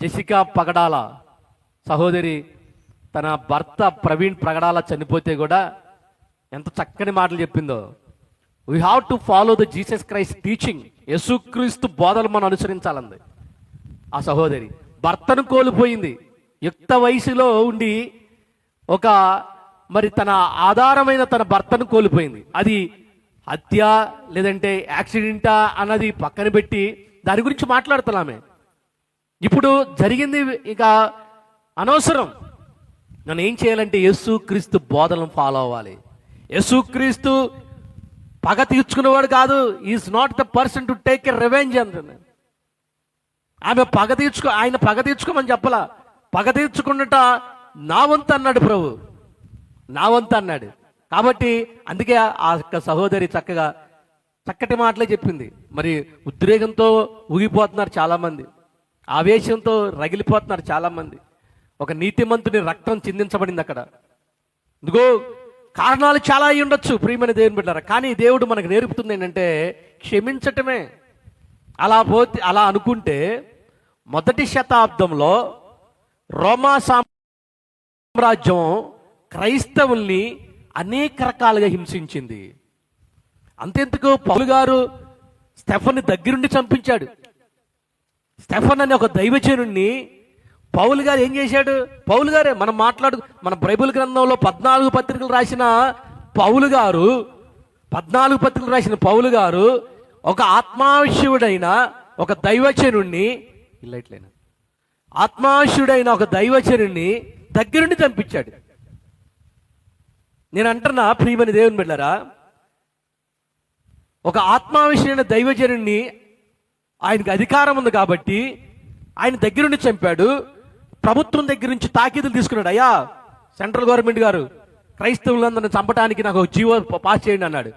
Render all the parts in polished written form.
Jessica పగడాల సహోదరి తన భర్త ప్రవీణ్ పగడాల చనిపోతే కూడా ఎంత చక్కని మాటలు చెప్పిందో. We have to follow the Jesus Christ teaching. యేసుక్రీస్తు బోధలు మనం అనుసరించాలంది. ఆ సహోదరి భర్తను కోల్పోయింది, యుక్త వయసులో ఉండి ఒక మరి తన ఆధారమైన తన భర్తను కోల్పోయింది. అది హత్య లేదంటే యాక్సిడెంటా అన్నది పక్కన పెట్టి దాని గురించి మాట్లాడుతున్నామే. ఇప్పుడు జరిగింది ఇక అనవసరం. నన్ను ఏం చేయాలంటే యేసుక్రీస్తు బోధలను ఫాలో అవ్వాలి. యేసుక్రీస్తు పగ తీర్చుకునేవాడు కాదు. Is not the person to take a revenge అంటుంది. ఆయన పగ తీర్చుకోమని చెప్పలా. పగ తీర్చుకున్నట నా వంతు అన్నాడు ప్రభు, నా వంతు అన్నాడు. కాబట్టి అందుకే ఆ సహోదరి చక్కటి మాటలే చెప్పింది. మరి ఉద్రేకంతో ఊగిపోతున్నారు చాలామంది, ఆవేశంతో రగిలిపోతున్నారు చాలామంది. ఒక నీతిమంతుని రక్తం చిందించబడింది అక్కడ. ఇదిగో కారణాలు చాలా అయి ఉండొచ్చు ప్రియమైన దేవుని బిడ్డలారా, కానీ దేవుడు మనకు నేర్పుతుంది ఏంటంటే క్షమించటమే. అలా అనుకుంటే మొదటి శతాబ్దంలో రోమా సామ్రాజ్యం క్రైస్తవుల్ని అనేక రకాలుగా హింసించింది. అంతెందుకు పౌలు గారు స్టెఫన్ని దగ్గరుండి చంపించాడు. స్టెఫన్ అనే ఒక దైవజనుణ్ణి పౌలు గారు ఏం చేశాడు? పౌలు గారే మన బైబిల్ గ్రంథంలో 14 పత్రికలు రాసిన పౌలు గారు ఒక ఆత్మావిష్యుడైన ఒక దైవజనుణ్ణి దగ్గరుండి చంపించాడు. నేను అంటున్నా ప్రియమైన దేవుని బిడ్డలారా, ఒక ఆత్మావిష్యుడైన దైవజనుణ్ణి ఆయనకు అధికారం ఉంది కాబట్టి ఆయన దగ్గరుండి చంపాడు. ప్రభుత్వం దగ్గర నుంచి తాకీదులు తీసుకున్నాడు. అయ్యా సెంట్రల్ గవర్నమెంట్ గారు క్రైస్తవులందరిని చంపడానికి నాకు జీవో పాస్ చేయండి అన్నాడు.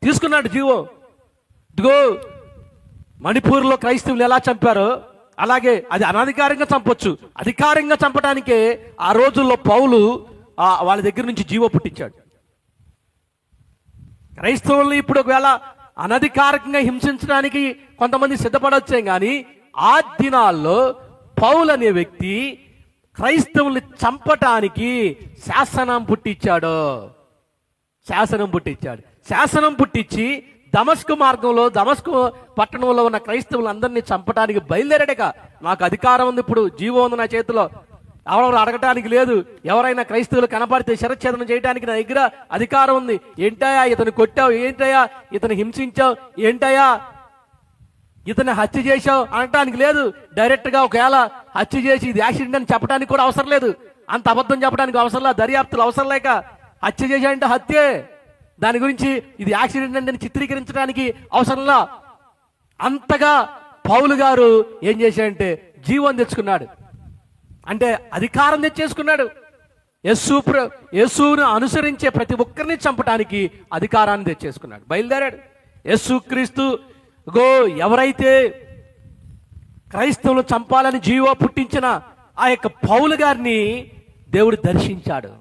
తీసుకున్నాడు జీవో. ఇదిగో మణిపూర్లో క్రైస్తవులు ఎలా చంపారో అలాగే అది అనధికారంగా చంపొచ్చు, అధికారంగా చంపడానికే ఆ రోజుల్లో పౌలు వాళ్ళ దగ్గర నుంచి జీవో పుట్టించాడు. క్రైస్తవుల్ని ఇప్పుడు ఒకవేళ అనధికారికంగా హింసించడానికి కొంతమంది సిద్ధపడొచ్చే కానీ ఆ దినాల్లో పౌలు అనే వ్యక్తి క్రైస్తవుల్ని చంపటానికి శాసనం పుట్టించాడు. శాసనం పుట్టించి దమస్కు పట్టణంలో ఉన్న క్రైస్తవులందరినీ చంపటానికి బయలుదేరాడక. నాకు అధికారం ఉంది, ఇప్పుడు జీవో ఉంది నా చేతిలో, ఎవరెవరు అడగటానికి లేదు. ఎవరైనా క్రైస్తవులు కనపడితే శిరచ్ఛేదనం చేయడానికి నా దగ్గర అధికారం ఉంది. ఏంటయ్యా ఇతను కొట్టావు, ఏంటయ్యా ఇతను హింసించావు, ఏంటయ్యా ఇతను హత్య చేశావు అనటానికి లేదు. డైరెక్ట్గా ఒకవేళ హత్య చేసి ఇది యాక్సిడెంట్ అని చెప్పడానికి కూడా అవసరం లేదు. అంత అబద్ధం చెప్పడానికి అవసరం లేదు. దర్యాప్తులు అవసరం లేక హత్య చేశాడంటే హత్యే. దాని గురించి ఇది యాక్సిడెంట్ అని చిత్రీకరించడానికి అవసరంలా. అంతగా పౌలు గారు ఏం చేశాడంటే జీవం తెచ్చుకున్నాడు, అంటే అధికారం తెచ్చేసుకున్నాడు. యేసును అనుసరించే ప్రతి ఒక్కరిని చంపడానికి అధికారాన్ని తెచ్చేసుకున్నాడు, బయలుదేరాడు. యేసుక్రీస్తు ఎవరైతే క్రైస్తవులు చంపాలని జీవో పుట్టించిన ఆ యొక్క పౌలు గారిని దేవుడు దర్శించాడు.